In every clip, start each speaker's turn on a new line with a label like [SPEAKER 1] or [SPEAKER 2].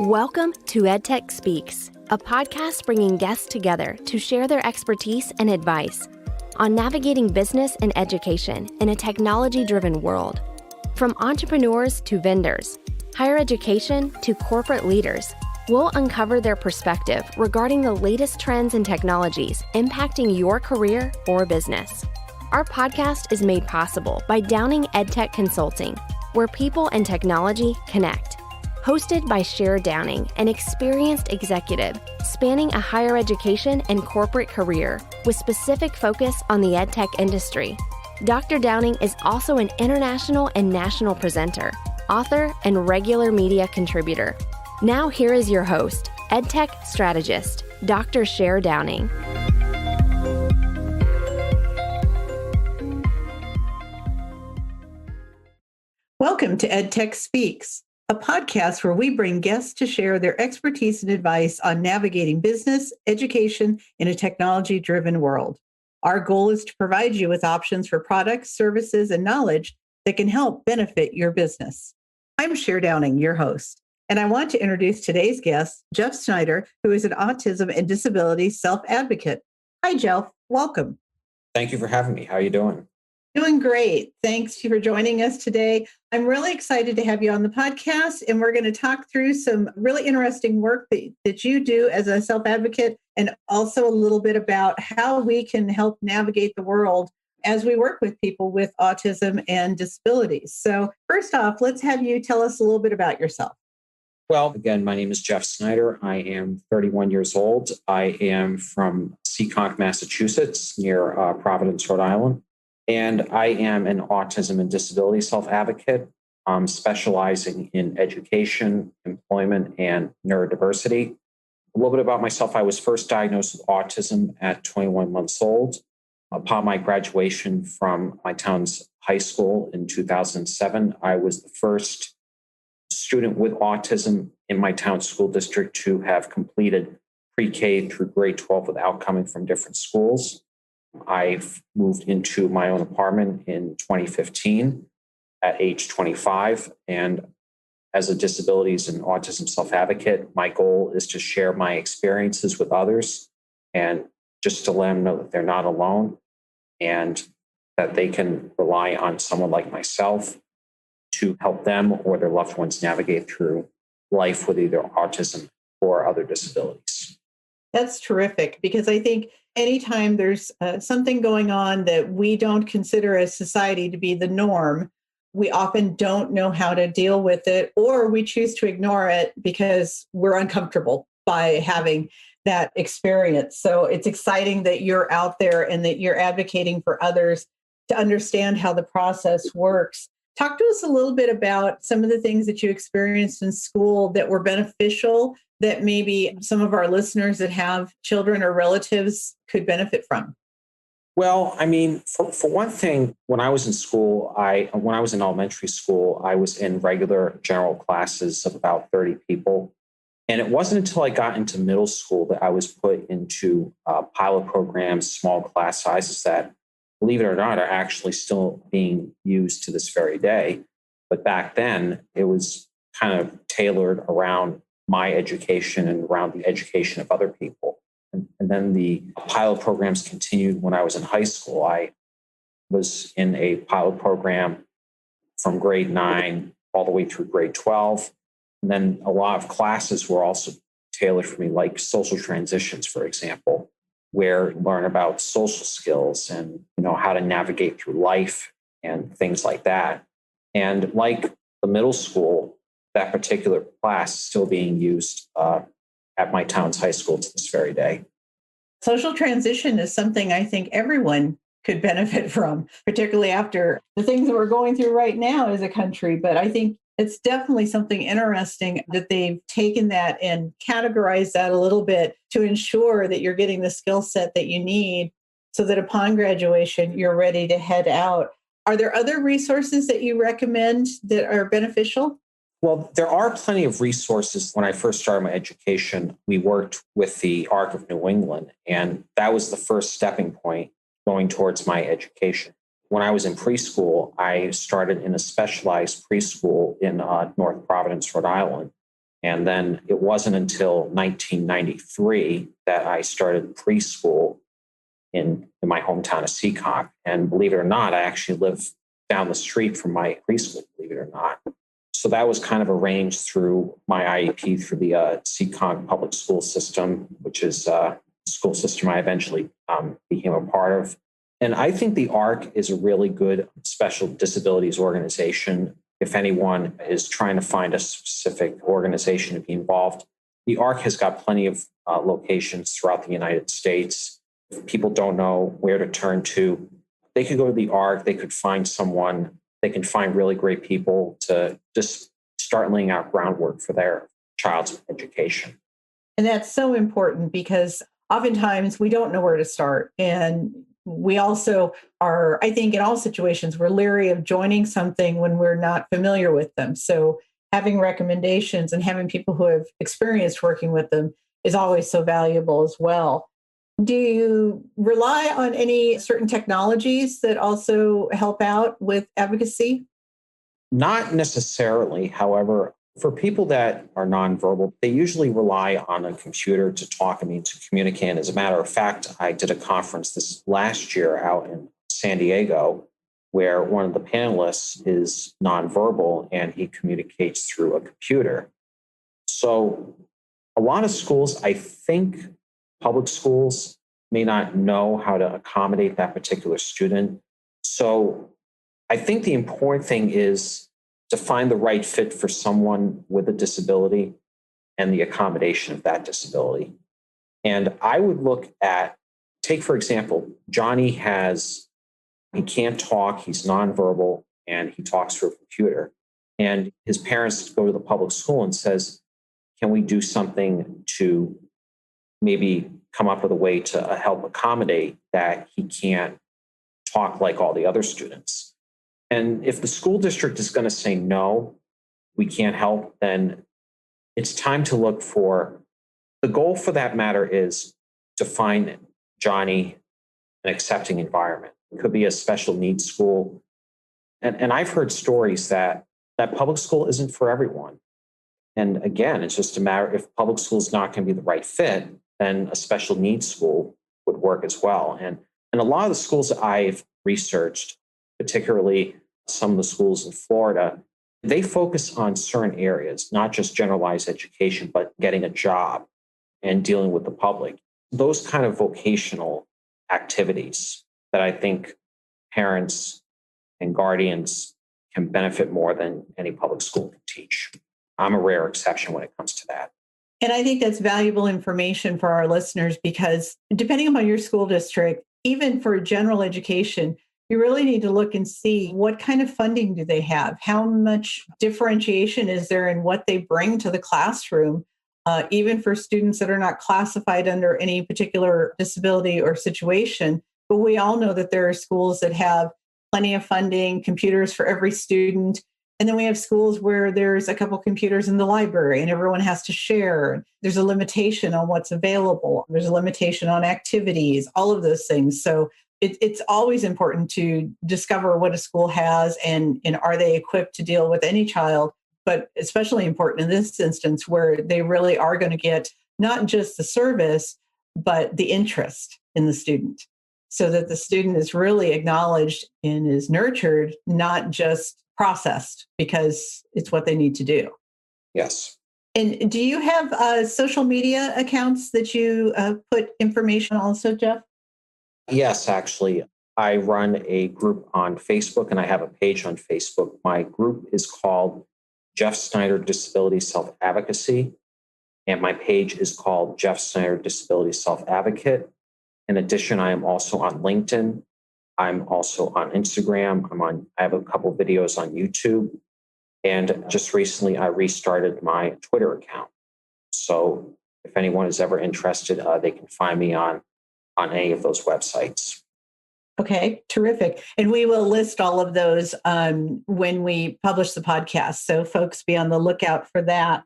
[SPEAKER 1] Welcome to EdTech Speaks, a podcast bringing guests together to share their expertise and advice on navigating business and education in a technology-driven world. From entrepreneurs to vendors, higher education to corporate leaders, we'll uncover their perspective regarding the latest trends and technologies impacting your career or business. Our podcast is made possible by Downing EdTech Consulting, where people and technology connect. Hosted by Cher Downing, an experienced executive spanning a higher education and corporate career with specific focus on the EdTech industry. Dr. Downing is also an international and national presenter, author, and regular media contributor. Now here is your host, EdTech strategist, Dr. Cher Downing.
[SPEAKER 2] Welcome to EdTech Speaks, a podcast where we bring guests to share their expertise and advice on navigating business, education in a technology-driven world. Our goal is to provide you with options for products, services, and knowledge that can help benefit your business. I'm Cher Downing, your host, and I want to introduce today's guest, Jeff Snyder, who is an autism and disability self-advocate. Hi, Jeff. Welcome.
[SPEAKER 3] Thank you for having me. How are you doing?
[SPEAKER 2] Doing great. Thanks for joining us today. I'm really excited to have you on the podcast, and we're going to talk through some really interesting work that you do as a self-advocate, and also a little bit about how we can help navigate the world as we work with people with autism and disabilities. So first off, let's have you tell us a little bit about yourself.
[SPEAKER 3] Well, again, my name is Jeff Snyder. I am 31 years old. I am from Seekonk, Massachusetts, near Providence, Rhode Island. And I am an autism and disability self-advocate, specializing in education, employment, and neurodiversity. A little bit about myself. I was first diagnosed with autism at 21 months old. Upon my graduation from my town's high school in 2007, I was the first student with autism in my town school district to have completed pre-K through grade 12 without coming from different schools. I've moved into my own apartment in 2015 at age 25. And as a disabilities and autism self-advocate, my goal is to share my experiences with others and just to let them know that they're not alone and that they can rely on someone like myself to help them or their loved ones navigate through life with either autism or other disabilities.
[SPEAKER 2] That's terrific, because I think anytime there's something going on that we don't consider as society to be the norm, we often don't know how to deal with it, or we choose to ignore it because we're uncomfortable by having that experience. So it's exciting that you're out there and that you're advocating for others to understand how the process works. Talk to us a little bit about some of the things that you experienced in school that were beneficial, that maybe some of our listeners that have children or relatives could benefit from.
[SPEAKER 3] Well, I mean, for one thing, when I was in school, when I was in elementary school, I was in regular general classes of about 30 people. And it wasn't until I got into middle school that I was put into pilot programs, small class sizes that, believe it or not, are actually still being used to this very day. But back then, it was kind of tailored around my education and around the education of other people. And then the pilot programs continued when I was in high school. I was in a pilot program from grade 9 all the way through grade 12. And then a lot of classes were also tailored for me, like social transitions, for example, where you learn about social skills and how to navigate through life and things like that. And like the middle school, that particular class is still being used at my town's high school to this very day.
[SPEAKER 2] Social transition is something I think everyone could benefit from, particularly after the things that we're going through right now as a country. But I think it's definitely something interesting that they've taken that and categorized that a little bit to ensure that you're getting the skill set that you need so that upon graduation, you're ready to head out. Are there other resources that you recommend that are beneficial?
[SPEAKER 3] Well, there are plenty of resources. When I first started my education, we worked with the ARC of New England, and that was the first stepping point going towards my education. When I was in preschool, I started in a specialized preschool in North Providence, Rhode Island. And then it wasn't until 1993 that I started preschool in my hometown of Seekonk. And believe it or not, I actually live down the street from my preschool, believe it or not. So that was kind of arranged through my IEP through the Seekonk public school system, which is a school system I eventually became a part of. And I think the ARC is a really good special disabilities organization. If anyone is trying to find a specific organization to be involved, the ARC has got plenty of locations throughout the United States. If people don't know where to turn to, they could go to the ARC, they could find someone, they can find really great people to just start laying out groundwork for their child's education.
[SPEAKER 2] And that's so important because oftentimes we don't know where to start. And we also are, I think, in all situations, we're leery of joining something when we're not familiar with them. So having recommendations and having people who have experienced working with them is always so valuable as well. Do you rely on any certain technologies that also help out with advocacy?
[SPEAKER 3] Not necessarily. However, for people that are nonverbal, they usually rely on a computer to talk and to communicate. As a matter of fact, I did a conference this last year out in San Diego where one of the panelists is nonverbal and he communicates through a computer. So a lot of schools, I think public schools may not know how to accommodate that particular student. So I think the important thing is to find the right fit for someone with a disability and the accommodation of that disability. And I would look at, take for example, Johnny he can't talk, he's nonverbal, and he talks through a computer. And his parents go to the public school and says, can we do something to maybe come up with a way to help accommodate that he can't talk like all the other students? And if the school district is going to say, no, we can't help, then it's time to look for, the goal for that matter is to find Johnny an accepting environment. It could be a special needs school. And I've heard stories that public school isn't for everyone. And again, it's just a matter, if public school is not going to be the right fit, then a special needs school would work as well. And a lot of the schools that I've researched, particularly some of the schools in Florida, they focus on certain areas, not just generalized education, but getting a job and dealing with the public. Those kind of vocational activities that I think parents and guardians can benefit more than any public school can teach. I'm a rare exception when it comes to that.
[SPEAKER 2] And I think that's valuable information for our listeners because depending upon your school district, even for general education, you really need to look and see what kind of funding do they have? How much differentiation is there in what they bring to the classroom, even for students that are not classified under any particular disability or situation. But we all know that there are schools that have plenty of funding, computers for every student. And then we have schools where there's a couple computers in the library and everyone has to share. There's a limitation on what's available. There's a limitation on activities, all of those things. So it's always important to discover what a school has and are they equipped to deal with any child, but especially important in this instance where they really are going to get not just the service, but the interest in the student so that the student is really acknowledged and is nurtured, not just processed because it's what they need to do.
[SPEAKER 3] Yes.
[SPEAKER 2] And do you have social media accounts that you put information on also, Jeff?
[SPEAKER 3] Yes, actually. I run a group on Facebook and I have a page on Facebook. My group is called Jeff Snyder Disabilities Self-Advocacy, and my page is called Jeff Snyder Disability Self-Advocate. In addition, I am also on LinkedIn. I'm also on Instagram. I have a couple videos on YouTube. And just recently, I restarted my Twitter account. So if anyone is ever interested, they can find me on any of those websites.
[SPEAKER 2] Okay, terrific. And we will list all of those when we publish the podcast. So folks be on the lookout for that.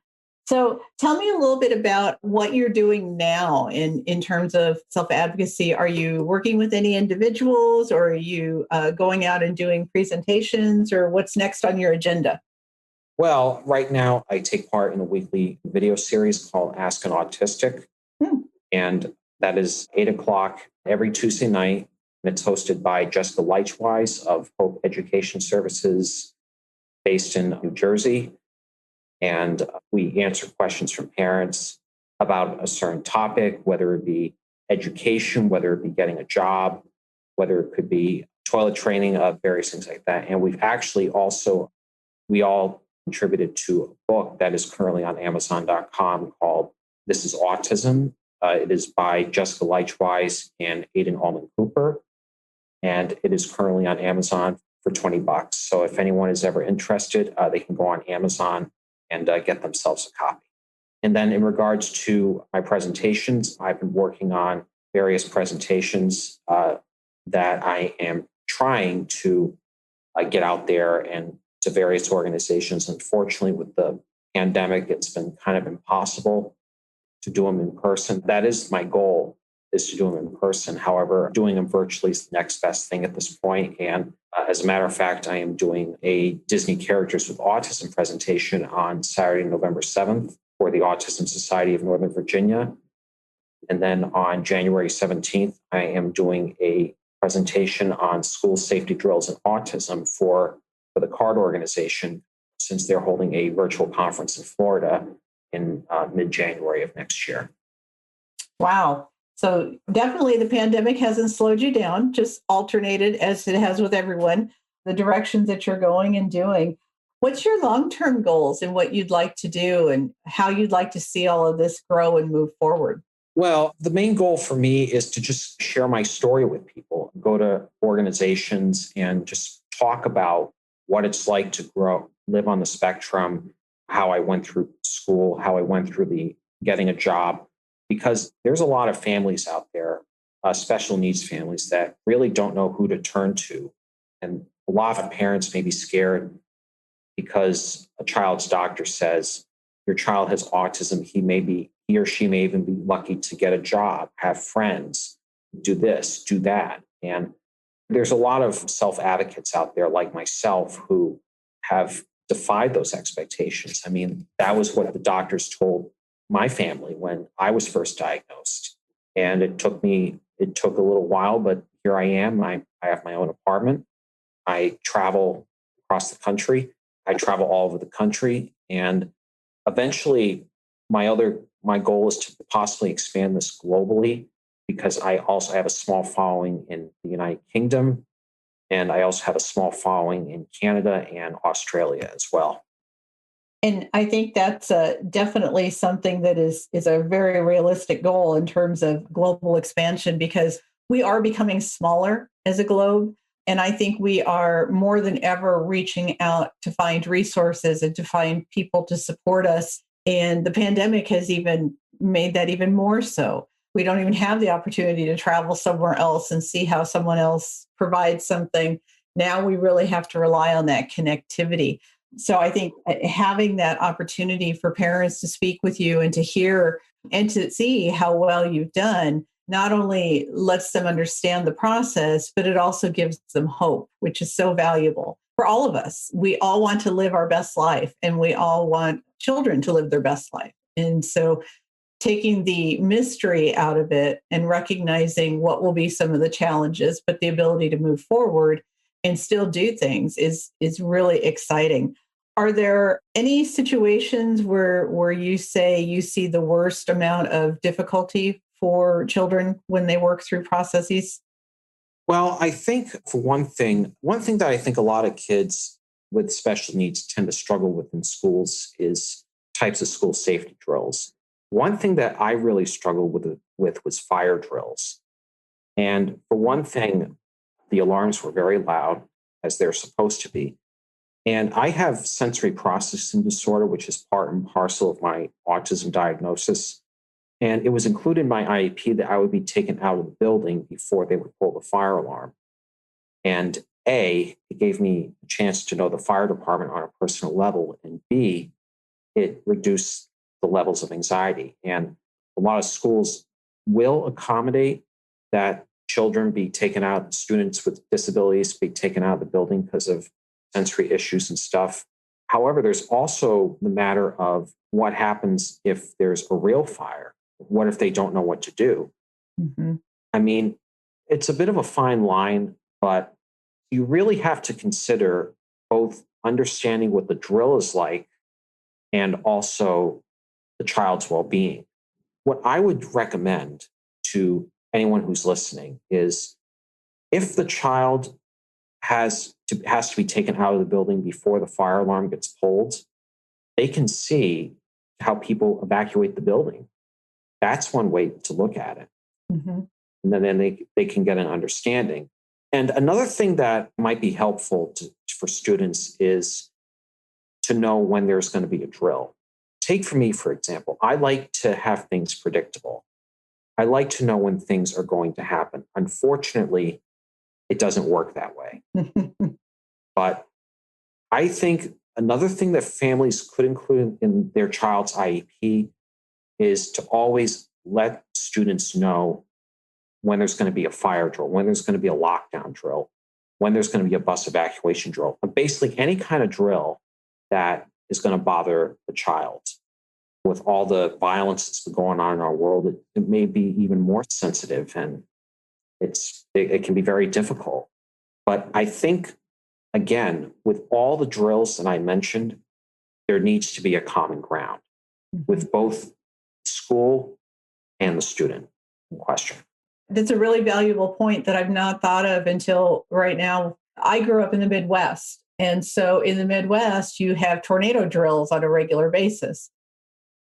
[SPEAKER 2] So tell me a little bit about what you're doing now in terms of self-advocacy. Are you working with any individuals or are you going out and doing presentations or what's next on your agenda?
[SPEAKER 3] Well, right now I take part in a weekly video series called Ask an Autistic.
[SPEAKER 2] Hmm.
[SPEAKER 3] And that is 8 o'clock every Tuesday night. And it's hosted by Jessica Leichwise of Hope Education Services based in New Jersey. And we answer questions from parents about a certain topic, whether it be education, whether it be getting a job, whether it could be toilet training, various things like that. And we've actually also, we all contributed to a book that is currently on Amazon.com called This is Autism. It is by Jessica Leichwise and Aidan Allman Cooper. And it is currently on Amazon for $20. So if anyone is ever interested, they can go on Amazon and get themselves a copy. And then in regards to my presentations, I've been working on various presentations that I am trying to get out there and to various organizations. Unfortunately, with the pandemic, it's been kind of impossible to do them in person. That is my goal, is to do them in person. However, doing them virtually is the next best thing at this point. And as a matter of fact, I am doing a Disney Characters with Autism presentation on Saturday, November 7th for the Autism Society of Northern Virginia. And then on January 17th, I am doing a presentation on school safety drills and autism for the CARD organization, since they're holding a virtual conference in Florida in mid-January of next year.
[SPEAKER 2] Wow. So definitely the pandemic hasn't slowed you down, just alternated as it has with everyone, the directions that you're going and doing. What's your long-term goals and what you'd like to do and how you'd like to see all of this grow and move forward?
[SPEAKER 3] Well, the main goal for me is to just share my story with people, go to organizations and just talk about what it's like to live on the spectrum, how I went through school, how I went through getting a job, because there's a lot of families out there, special needs families, that really don't know who to turn to. And a lot of parents may be scared because a child's doctor says your child has autism. He or she may even be lucky to get a job, have friends, do this, do that. And there's a lot of self-advocates out there like myself who have defied those expectations. I mean, that was what the doctors told my family when I was first diagnosed. And it took a little while, but here I am. I have my own apartment. I travel across the country. I travel all over the country. And eventually my goal is to possibly expand this globally, because I also have a small following in the United Kingdom. And I also have a small following in Canada and Australia as well.
[SPEAKER 2] And I think that's definitely something that is a very realistic goal in terms of global expansion, because we are becoming smaller as a globe. And I think we are more than ever reaching out to find resources and to find people to support us. And the pandemic has even made that even more so. We don't even have the opportunity to travel somewhere else and see how someone else provides something. Now we really have to rely on that connectivity. So I think having that opportunity for parents to speak with you and to hear and to see how well you've done not only lets them understand the process, but it also gives them hope, which is so valuable for all of us. We all want to live our best life, and we all want children to live their best life. And so taking the mystery out of it and recognizing what will be some of the challenges, but the ability to move forward and still do things is really exciting. Are there any situations where you say you see the worst amount of difficulty for children when they work through processes?
[SPEAKER 3] Well, I think for one thing that I think a lot of kids with special needs tend to struggle with in schools is types of school safety drills. One thing that I really struggled with was fire drills. And for one thing, the alarms were very loud, as they're supposed to be. And I have sensory processing disorder, which is part and parcel of my autism diagnosis. And it was included in my IEP that I would be taken out of the building before they would pull the fire alarm. And A, it gave me a chance to know the fire department on a personal level. And B, it reduced the levels of anxiety. And a lot of schools will accommodate that children be taken out, students with disabilities be taken out of the building because of sensory issues and stuff. However, there's also the matter of what happens if there's a real fire. What if they don't know what to do?
[SPEAKER 2] Mhm.
[SPEAKER 3] I mean, it's a bit of a fine line, but you really have to consider both understanding what the drill is like and also the child's well being. What I would recommend to anyone who's listening is if the child has to be taken out of the building before the fire alarm gets pulled, they can see how people evacuate the building. That's one way to look at it.
[SPEAKER 2] Mhm.
[SPEAKER 3] And then they can get an understanding. And another thing that might be helpful for students is to know when there's going to be a drill. Take for me, for example, I like to have things predictable. I like to know when things are going to happen. Unfortunately, it doesn't work that way. But I think another thing that families could include in their child's IEP is to always let students know when there's going to be a fire drill, when there's going to be a lockdown drill, when there's going to be a bus evacuation drill, and basically any kind of drill that is going to bother the child. With all the violence that's been going on in our world, it may be even more sensitive, and it can be very difficult. But I think, again, with all the drills that I mentioned, there needs to be a common ground with both school and the student in question.
[SPEAKER 2] That's a really valuable point that I've not thought of until right now. I grew up in the Midwest. And so in the Midwest, you have tornado drills on a regular basis.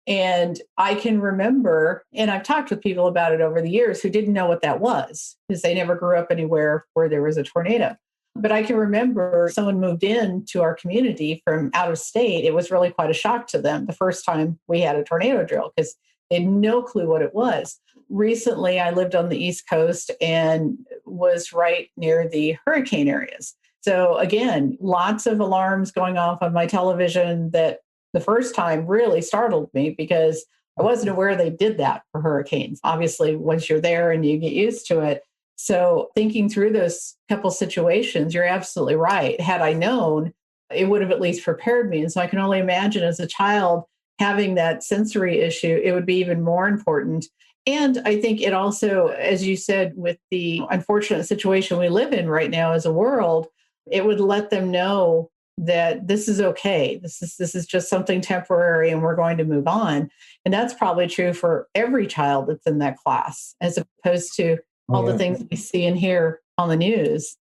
[SPEAKER 2] And I can remember, and I've talked with people about it over the years who didn't know what that was because they never grew up anywhere where there was a tornado. But I can remember someone moved in to our community from out of state. It was really quite a shock to them the first time we had a tornado drill because they had no clue what it was. Recently, I lived on the East Coast and was right near the hurricane areas. So again, lots of alarms going off on my television that the first time really startled me because I wasn't aware they did that for hurricanes. Obviously, once you're there and you get used to it. So thinking through those couple situations, you're absolutely right. Had I known, it would have at least prepared me. And so I can only imagine as a child having that sensory issue, it would be even more important. And I think it also, as you said, with the unfortunate situation we live in right now as a world, it would let them know that this is okay. This is just something temporary and we're going to move on. And that's probably true for every child that's in that class, as opposed to all the things we see and hear on the news.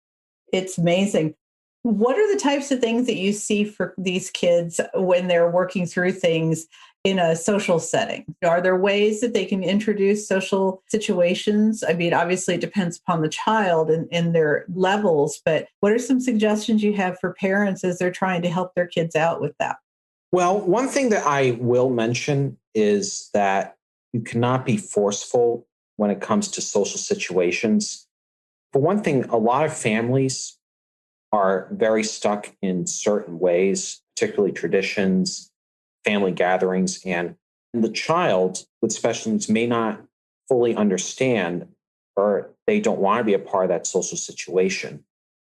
[SPEAKER 2] It's amazing. What are the types of things that you see for these kids when they're working through things in a social setting? Are there ways that they can introduce social situations? I mean, obviously, it depends upon the child and their levels, but what are some suggestions you have for parents as they're trying to help their kids out with that?
[SPEAKER 3] Well, one thing that I will mention is that you cannot be forceful when it comes to social situations. For one thing, a lot of families are very stuck in certain ways, particularly traditions, family gatherings, and the child with special needs may not fully understand or they don't want to be a part of that social situation.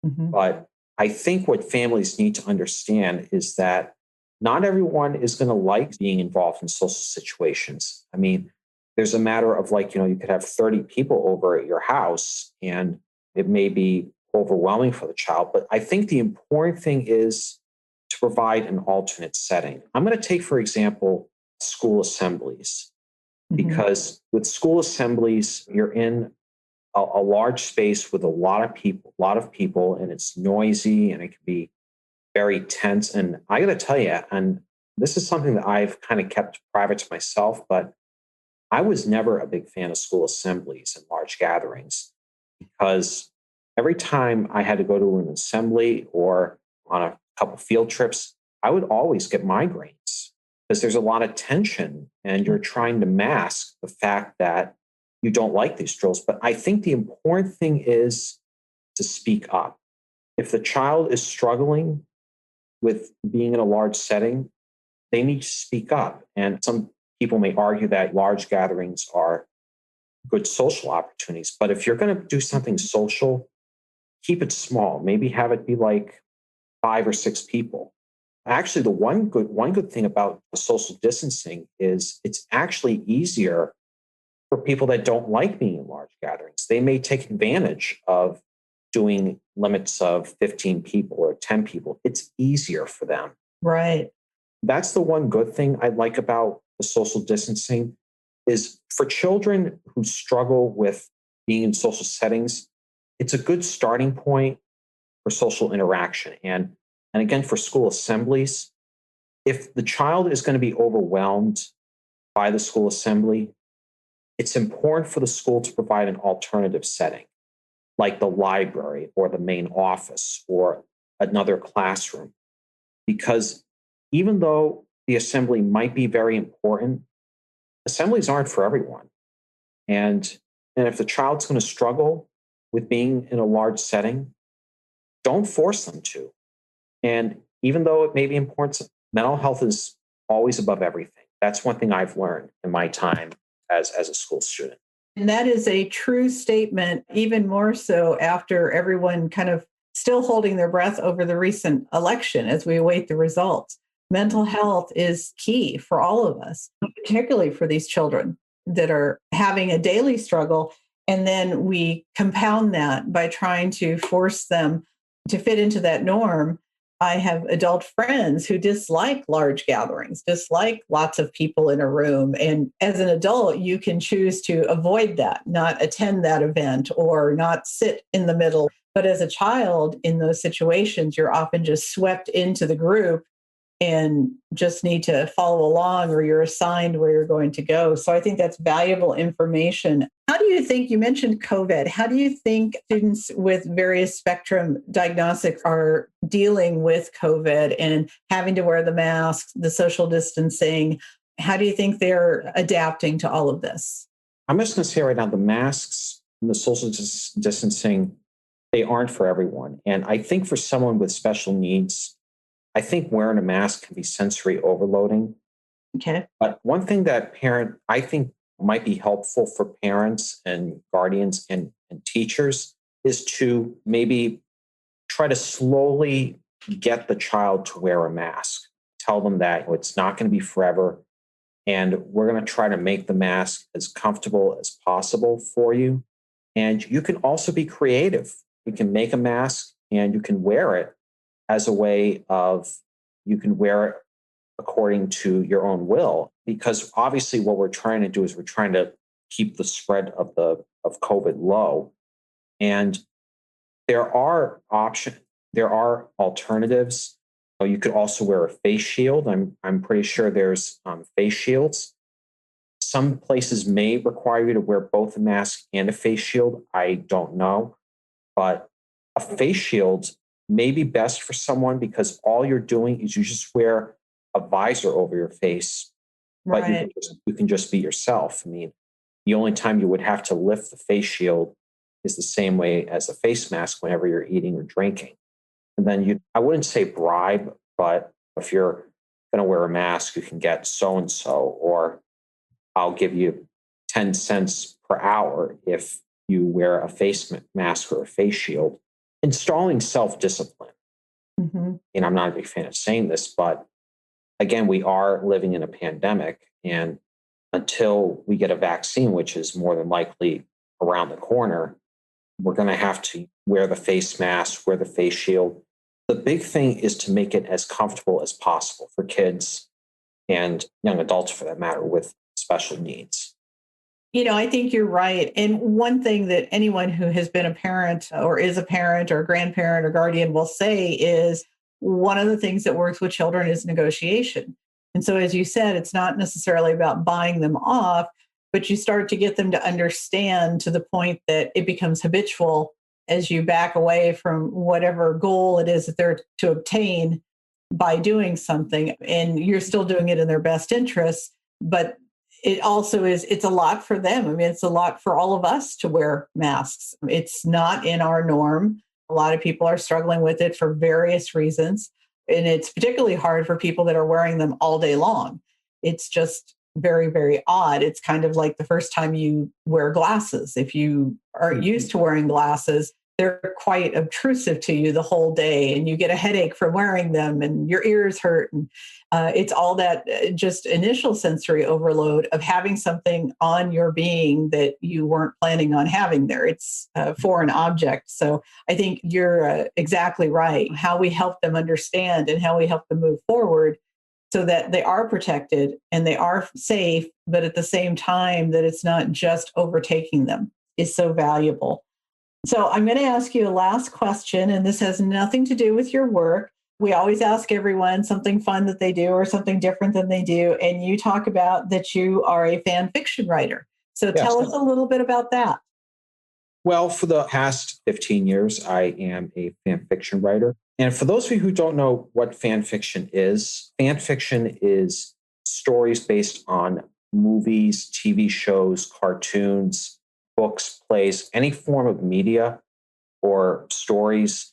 [SPEAKER 2] Mhm.
[SPEAKER 3] But I think what families need to understand is that not everyone is going to like being involved in social situations. I mean, there's a matter of like, you could have 30 people over at your house and it may be overwhelming for the child. But I think the important thing is to provide an alternate setting. I'm going to take, for example, school assemblies, because with school assemblies, you're in a large space with a lot of people, and it's noisy and it can be very tense. And I got to tell you, and this is something that I've kind of kept private to myself, but I was never a big fan of school assemblies and large gatherings because every time I had to go to an assembly or on a couple field trips, I would always get migraines because there's a lot of tension and you're trying to mask the fact that you don't like these drills. But I think the important thing is to speak up. If the child is struggling with being in a large setting, they need to speak up. And some people may argue that large gatherings are good social opportunities. But if you're going to do something social, keep it small. Maybe have it be like 5 or 6 people. Actually, the one good thing about social distancing is it's actually easier for people that don't like being in large gatherings. They may take advantage of doing limits of 15 people or 10 people. It's easier for them.
[SPEAKER 2] Right.
[SPEAKER 3] That's the one good thing I like about the social distancing is for children who struggle with being in social settings, it's a good starting point for social interaction. And again, for school assemblies, if the child is going to be overwhelmed by the school assembly, it's important for the school to provide an alternative setting, like the library or the main office or another classroom. Because even though the assembly might be very important, assemblies aren't for everyone. And if the child's going to struggle with being in a large setting, don't force them to. And even though it may be important, mental health is always above everything. That's one thing I've learned in my time as a school student.
[SPEAKER 2] And that is a true statement, even more so after everyone kind of still holding their breath over the recent election as we await the results. Mental health is key for all of us, particularly for these children that are having a daily struggle. And then we compound that by trying to force them to fit into that norm. I have adult friends who dislike large gatherings, dislike lots of people in a room. And as an adult, you can choose to avoid that, not attend that event or not sit in the middle. But as a child in those situations, you're often just swept into the group and just need to follow along, or you're assigned where you're going to go. So I think that's valuable information. How do you think, you mentioned COVID, how do you think students with various spectrum diagnostics are dealing with COVID and having to wear the masks, the social distancing? How do you think they're adapting to all of this?
[SPEAKER 3] I'm just going to say right now, the masks and the social distancing, they aren't for everyone. And I think for someone with special needs, I think wearing a mask can be sensory overloading.
[SPEAKER 2] Okay.
[SPEAKER 3] But one thing that I think might be helpful for parents and guardians and teachers is to maybe try to slowly get the child to wear a mask. Tell them that it's not going to be forever. And we're going to try to make the mask as comfortable as possible for you. And you can also be creative. You can make a mask and you can wear it as a way of, you can wear it according to your own will, because obviously what we're trying to do is we're trying to keep the spread of COVID low. And there are alternatives. You could also wear a face shield. I'm pretty sure there's face shields. Some places may require you to wear both a mask and a face shield. I don't know, but a face shield may be best for someone because all you're doing is you just wear a visor over your face, but
[SPEAKER 2] Right.
[SPEAKER 3] you can just be yourself. I mean, the only time you would have to lift the face shield is the same way as a face mask whenever you're eating or drinking. And then I wouldn't say bribe, but if you're going to wear a mask, you can get so-and-so, or I'll give you 10 cents per hour if you wear a face mask or a face shield. Installing self-discipline.
[SPEAKER 2] Mm-hmm.
[SPEAKER 3] And I'm not a big fan of saying this, but again, we are living in a pandemic. And until we get a vaccine, which is more than likely around the corner, we're going to have to wear the face mask, wear the face shield. The big thing is to make it as comfortable as possible for kids and young adults, for that matter, with special needs.
[SPEAKER 2] I think you're right. And one thing that anyone who has been a parent or is a parent or grandparent or guardian will say is one of the things that works with children is negotiation. And so, as you said, it's not necessarily about buying them off, but you start to get them to understand to the point that it becomes habitual as you back away from whatever goal it is that they're to obtain by doing something. And you're still doing it in their best interests, but it also it's a lot for them. I mean, it's a lot for all of us to wear masks. It's not in our norm. A lot of people are struggling with it for various reasons. And it's particularly hard for people that are wearing them all day long. It's just very, very odd. It's kind of like the first time you wear glasses. If you aren't used to wearing glasses, they're quite obtrusive to you the whole day, and you get a headache from wearing them, and your ears hurt. And it's all that just initial sensory overload of having something on your being that you weren't planning on having there. It's a foreign object. So I think you're exactly right. How we help them understand and how we help them move forward so that they are protected and they are safe, but at the same time that it's not just overtaking them is so valuable. So I'm going to ask you a last question, and this has nothing to do with your work. We always ask everyone something fun that they do or something different than they do. And you talk about that you are a fan fiction writer. So tell us a little bit about that.
[SPEAKER 3] Well, for the past 15 years, I am a fan fiction writer. And for those of you who don't know what fan fiction is stories based on movies, TV shows, cartoons, books, plays, any form of media or stories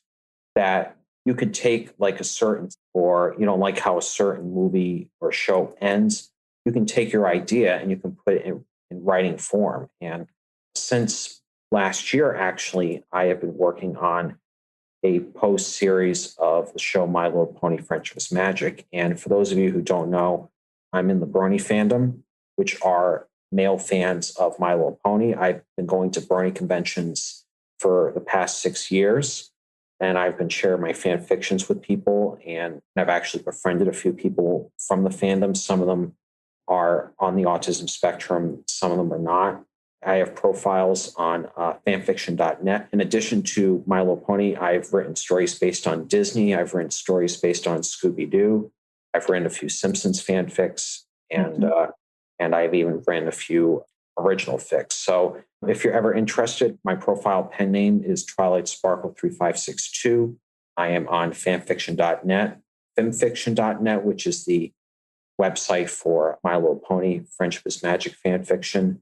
[SPEAKER 3] that you could take like a certain, or, like how a certain movie or show ends, you can take your idea and you can put it in writing form. And since last year, actually, I have been working on a post series of the show My Little Pony Friendship is Magic. And for those of you who don't know, I'm in the Brony fandom, which are male fans of My Little Pony. I've been going to Brony conventions for the past 6 years, and I've been sharing my fan fictions with people. And I've actually befriended a few people from the fandom. Some of them are on the autism spectrum. Some of them are not. I have profiles on fanfiction.net. In addition to My Little Pony, I've written stories based on Disney. I've written stories based on Scooby-Doo. I've written a few Simpsons fanfics, and I've even written a few original fics. So if you're ever interested, my profile pen name is Twilight Sparkle 3562. I am on fanfiction.net, femfiction.net, which is the website for My Little Pony Friendship is Magic fanfiction.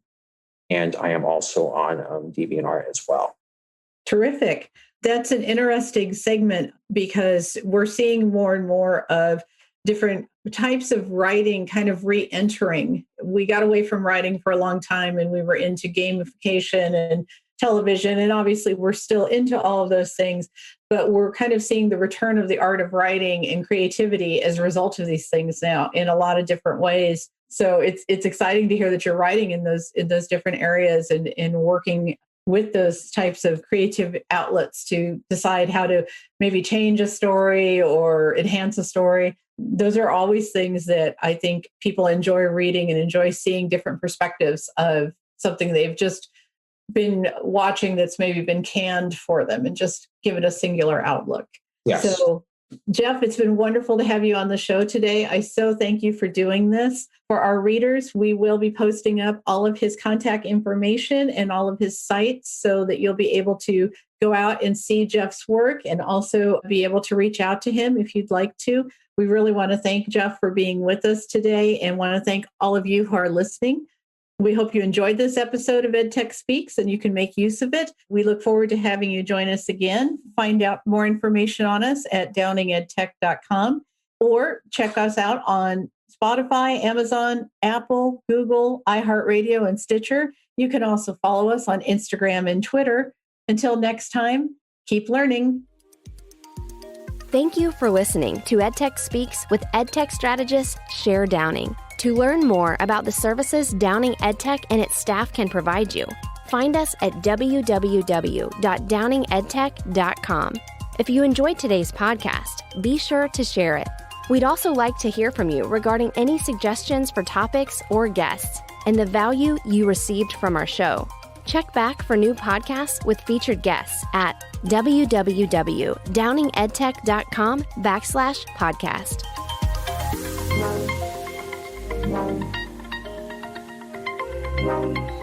[SPEAKER 3] And I am also on DeviantArt as well.
[SPEAKER 2] Terrific. That's an interesting segment because we're seeing more and more of different types of writing kind of re-entering. We got away from writing for a long time and we were into gamification and television. And obviously we're still into all of those things, but we're kind of seeing the return of the art of writing and creativity as a result of these things now in a lot of different ways. So it's exciting to hear that you're writing in those different areas and working with those types of creative outlets to decide how to maybe change a story or enhance a story. Those are always things that I think people enjoy reading and enjoy seeing different perspectives of something they've just been watching that's maybe been canned for them and just give it a singular outlook.
[SPEAKER 3] Yes.
[SPEAKER 2] So Jeff, it's been wonderful to have you on the show today. I so thank you for doing this. For our readers, we will be posting up all of his contact information and all of his sites so that you'll be able to go out and see Jeff's work and also be able to reach out to him if you'd like to. We really want to thank Jeff for being with us today and want to thank all of you who are listening. We hope you enjoyed this episode of EdTech Speaks and you can make use of it. We look forward to having you join us again. Find out more information on us at downingedtech.com or check us out on Spotify, Amazon, Apple, Google, iHeartRadio, and Stitcher. You can also follow us on Instagram and Twitter. Until next time, keep learning.
[SPEAKER 1] Thank you for listening to EdTech Speaks with EdTech strategist Cher Downing. To learn more about the services Downing EdTech and its staff can provide you, find us at www.downingedtech.com. If you enjoyed today's podcast, be sure to share it. We'd also like to hear from you regarding any suggestions for topics or guests and the value you received from our show. Check back for new podcasts with featured guests at www.downingedtech.com/podcast.